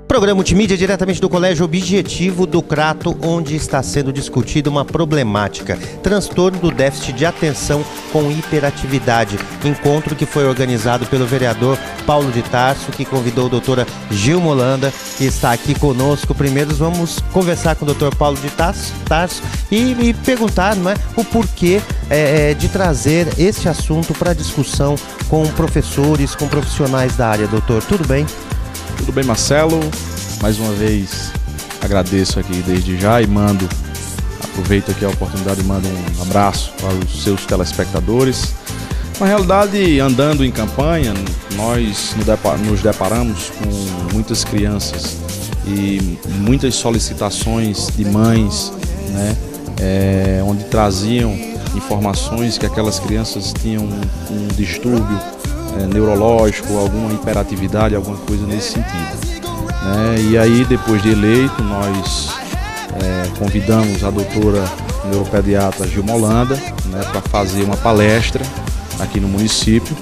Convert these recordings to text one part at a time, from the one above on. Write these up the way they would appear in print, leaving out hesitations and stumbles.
Programa Multimídia diretamente do Colégio Objetivo do Crato, onde está sendo discutida uma problemática: transtorno do déficit de atenção com hiperatividade. Encontro que foi organizado pelo vereador Paulo de Tarso, que convidou a doutora Gilma Holanda, que está aqui conosco. Primeiro vamos conversar com o doutor Paulo de Tarso e perguntar, não é, o porquê de trazer esse assunto para discussão com professores, com profissionais da área. Doutor, tudo bem? Tudo bem, Marcelo? Mais uma vez agradeço aqui desde já e aproveito aqui a oportunidade e mando um abraço para os seus telespectadores. Na realidade, andando em campanha, nós nos deparamos com muitas crianças e muitas solicitações de mães, né, onde traziam informações que aquelas crianças tinham um distúrbio neurológico, alguma hiperatividade, alguma coisa nesse sentido, né? E aí, depois de eleito, nós convidamos a doutora neuropediatra Gilma Holanda, né, para fazer uma palestra aqui no município.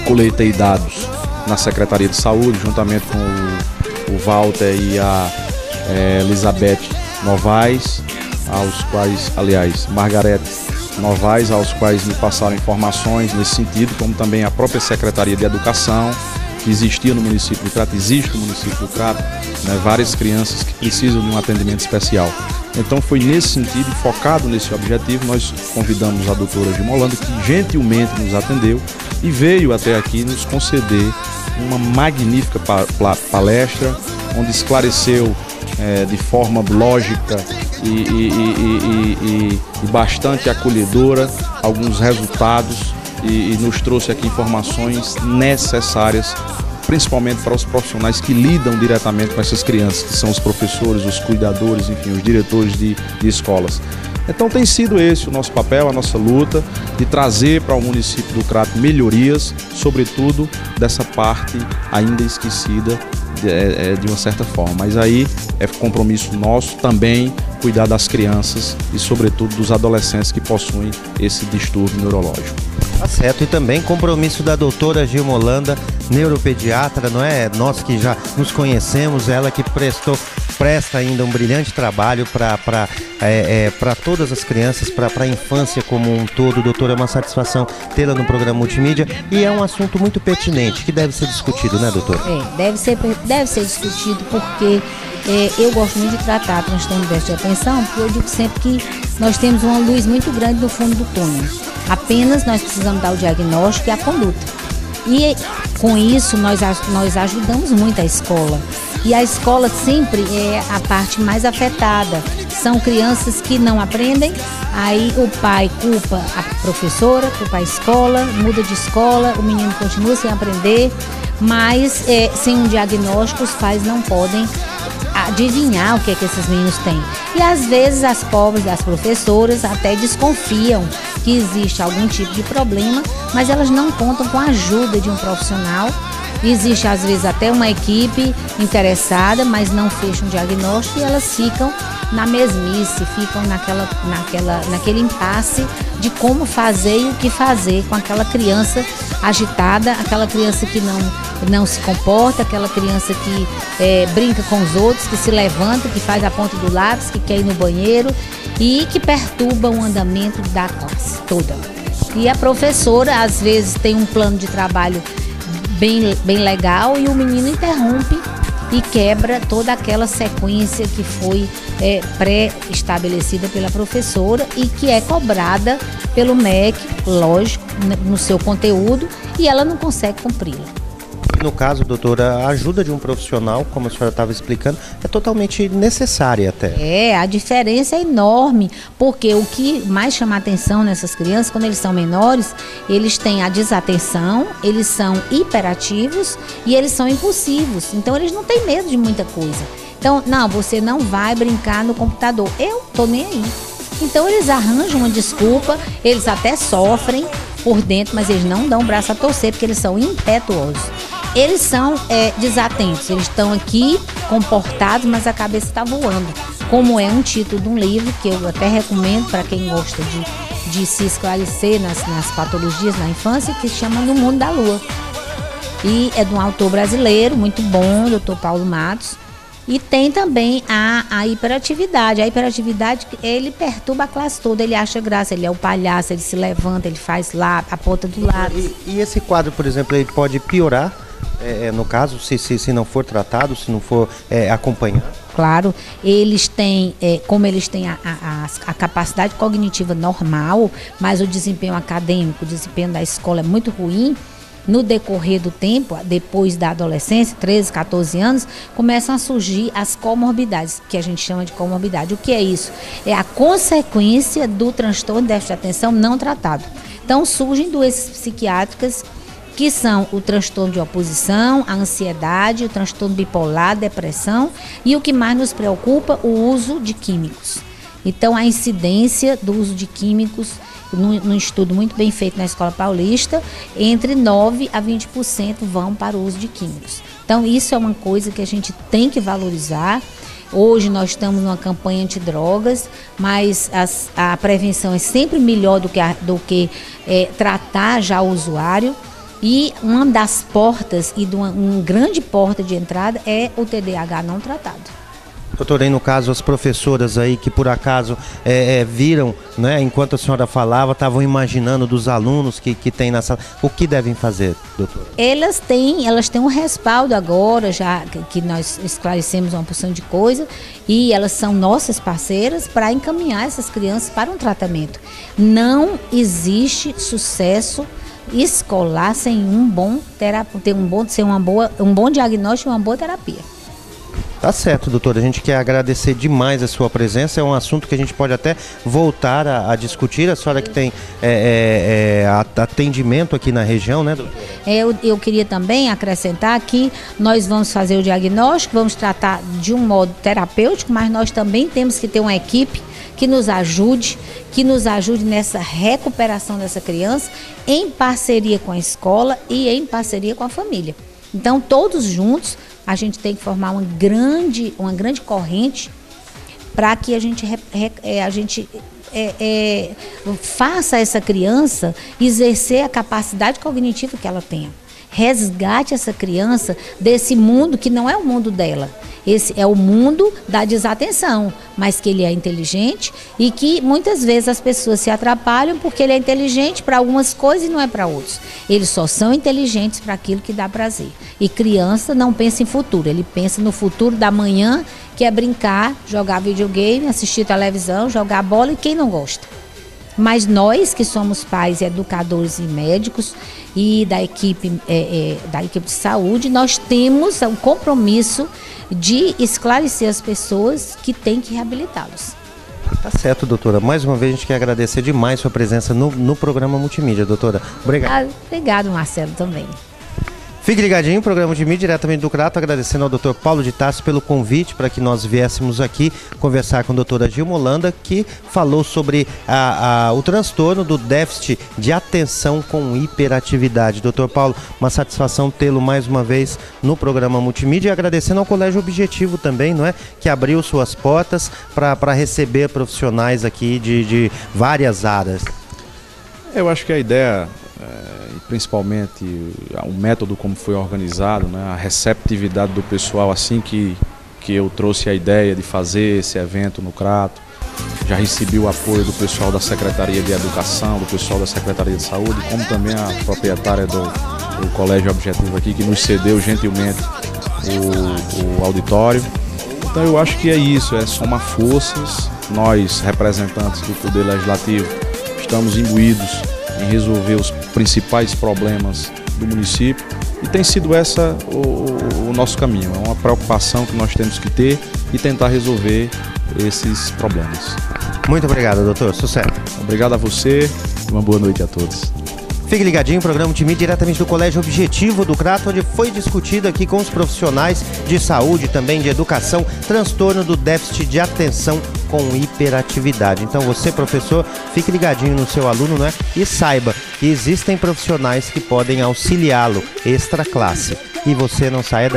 Coletei dados na Secretaria de Saúde, juntamente com o Walter e a Elizabeth Novaes, Margarete Novaes, aos quais me passaram informações nesse sentido, como também a própria Secretaria de Educação, que existia no município do Crato, existe no município do Crato, né, várias crianças que precisam de um atendimento especial. Então foi nesse sentido, focado nesse objetivo, nós convidamos a doutora Gilma Holanda, que gentilmente nos atendeu e veio até aqui nos conceder uma magnífica palestra, onde esclareceu de forma lógica e bastante acolhedora alguns resultados e nos trouxe aqui informações necessárias, principalmente para os profissionais que lidam diretamente com essas crianças, que são os professores, os cuidadores, enfim, os diretores de escolas. Então tem sido esse o nosso papel, a nossa luta, de trazer para o município do Crato melhorias, sobretudo dessa parte ainda esquecida de uma certa forma. Mas aí é compromisso nosso também cuidar das crianças e sobretudo dos adolescentes que possuem esse distúrbio neurológico. Tá certo, e também compromisso da doutora Gilma Holanda, neuropediatra, não é? Nós que já nos conhecemos, ela que presta ainda um brilhante trabalho para todas as crianças, para a infância como um todo. Doutora, é uma satisfação tê-la no programa Multimídia e é um assunto muito pertinente, que deve ser discutido, né, doutor? Deve ser discutido porque eu gosto muito de tratar transtorno de déficit de atenção, porque eu digo sempre que nós temos uma luz muito grande no fundo do túnel. Apenas nós precisamos dar o diagnóstico e a conduta. E com isso nós ajudamos muito a escola. E a escola sempre é a parte mais afetada. São crianças que não aprendem, aí o pai culpa a professora, culpa a escola, muda de escola, o menino continua sem aprender, mas sem um diagnóstico os pais não podem adivinhar o que esses meninos têm. E às vezes as pobres das professoras até desconfiam que existe algum tipo de problema, mas elas não contam com a ajuda de um profissional. Existe às vezes até uma equipe interessada, mas não fecha um diagnóstico e elas ficam na mesmice, ficam naquele impasse de como fazer e o que fazer com aquela criança agitada, aquela criança que não se comporta, aquela criança que brinca com os outros, que se levanta, que faz a ponta do lápis, que quer ir no banheiro e que perturba o andamento da classe toda. E a professora às vezes tem um plano de trabalho bem legal e o menino interrompe e quebra toda aquela sequência que foi pré-estabelecida pela professora e que é cobrada pelo MEC, lógico, no seu conteúdo, e ela não consegue cumpri-la. No caso, doutora, a ajuda de um profissional, como a senhora estava explicando, é totalmente necessária até. A diferença é enorme, porque o que mais chama a atenção nessas crianças, quando eles são menores, eles têm a desatenção, eles são hiperativos e eles são impulsivos. Então, eles não têm medo de muita coisa. Então, não, você não vai brincar no computador. Eu tô nem aí. Então, eles arranjam uma desculpa, eles até sofrem por dentro, mas eles não dão o braço a torcer, porque eles são impetuosos. Eles são desatentos, eles estão aqui comportados, mas a cabeça está voando. Como é um título de um livro que eu até recomendo para quem gosta de se esclarecer nas patologias na infância, que se chama No Mundo da Lua. E é de um autor brasileiro muito bom, Dr. Paulo Matos, E tem também a hiperatividade. A hiperatividade, ele perturba a classe toda, ele acha graça, ele é o palhaço, ele se levanta, ele faz lá a ponta do lápis. E esse quadro, por exemplo, ele pode piorar, no caso, se não for tratado, se não for acompanhado? Claro, eles têm, como eles têm a capacidade cognitiva normal, mas o desempenho acadêmico, o desempenho da escola é muito ruim. No decorrer do tempo, depois da adolescência, 13, 14 anos, começam a surgir as comorbidades, que a gente chama de comorbidade. O que é isso? É a consequência do transtorno de déficit de atenção não tratado. Então surgem doenças psiquiátricas que são o transtorno de oposição, a ansiedade, o transtorno bipolar, a depressão e o que mais nos preocupa, o uso de químicos. Então a incidência do uso de químicos, num estudo muito bem feito na Escola Paulista, entre 9% a 20% vão para o uso de químicos. Então isso é uma coisa que a gente tem que valorizar. Hoje nós estamos numa campanha antidrogas, mas a prevenção é sempre melhor do que tratar já o usuário. E uma das portas, uma grande porta de entrada é o TDAH não tratado. Doutora, aí no caso, as professoras aí que por acaso viram, né, enquanto a senhora falava, estavam imaginando dos alunos que tem na sala, o que devem fazer, doutora? Elas têm um respaldo agora, já que nós esclarecemos uma porção de coisa, e elas são nossas parceiras para encaminhar essas crianças para um tratamento. Não existe sucesso escolar sem um bom diagnóstico e uma boa terapia. Tá certo, doutora. A gente quer agradecer demais a sua presença. É um assunto que a gente pode até voltar a discutir. A senhora que tem atendimento aqui na região, né, doutora? Eu queria também acrescentar que nós vamos fazer o diagnóstico, vamos tratar de um modo terapêutico, mas nós também temos que ter uma equipe que nos ajude nessa recuperação dessa criança, em parceria com a escola e em parceria com a família. Então, todos juntos, a gente tem que formar uma grande corrente para que a gente faça essa criança exercer a capacidade cognitiva que ela tenha. Resgate essa criança desse mundo que não é o mundo dela. Esse é o mundo da desatenção, mas que ele é inteligente e que muitas vezes as pessoas se atrapalham porque ele é inteligente para algumas coisas e não é para outras. Eles só são inteligentes para aquilo que dá prazer. E criança não pensa em futuro, ele pensa no futuro da manhã, que é brincar, jogar videogame, assistir televisão, jogar bola, e quem não gosta. Mas nós que somos pais, educadores e médicos e da equipe de saúde, nós temos um compromisso de esclarecer as pessoas que têm que reabilitá-los. Tá certo, doutora. Mais uma vez a gente quer agradecer demais sua presença no programa Multimídia, doutora. Obrigado. Obrigado, Marcelo, também. Fique ligadinho, programa de mídia diretamente do Crato, agradecendo ao Dr. Paulo de Tarso pelo convite para que nós viéssemos aqui conversar com a doutora Gilma Holanda, que falou sobre o transtorno do déficit de atenção com hiperatividade. Dr. Paulo, uma satisfação tê-lo mais uma vez no programa Multimídia, e agradecendo ao Colégio Objetivo também, não é? Que abriu suas portas para receber profissionais aqui de várias áreas. Eu acho que a ideia, principalmente o método como foi organizado, né, a receptividade do pessoal, assim que eu trouxe a ideia de fazer esse evento no Crato, já recebi o apoio do pessoal da Secretaria de Educação, do pessoal da Secretaria de Saúde, como também a proprietária do Colégio Objetivo aqui, que nos cedeu gentilmente o auditório. Então eu acho que é isso, é somar forças. Nós, representantes do Poder Legislativo, estamos imbuídos em resolver os principais problemas do município, e tem sido essa o nosso caminho. É uma preocupação que nós temos que ter e tentar resolver esses problemas. Muito obrigado, doutor. Sucesso. Obrigado a você e uma boa noite a todos. Fique ligadinho, programa de mídia diretamente do Colégio Objetivo do Crato, onde foi discutido aqui com os profissionais de saúde, também de educação, transtorno do déficit de atenção com hiperatividade. Então você, professor, fique ligadinho no seu aluno, né? E saiba que existem profissionais que podem auxiliá-lo extra classe. E você não saia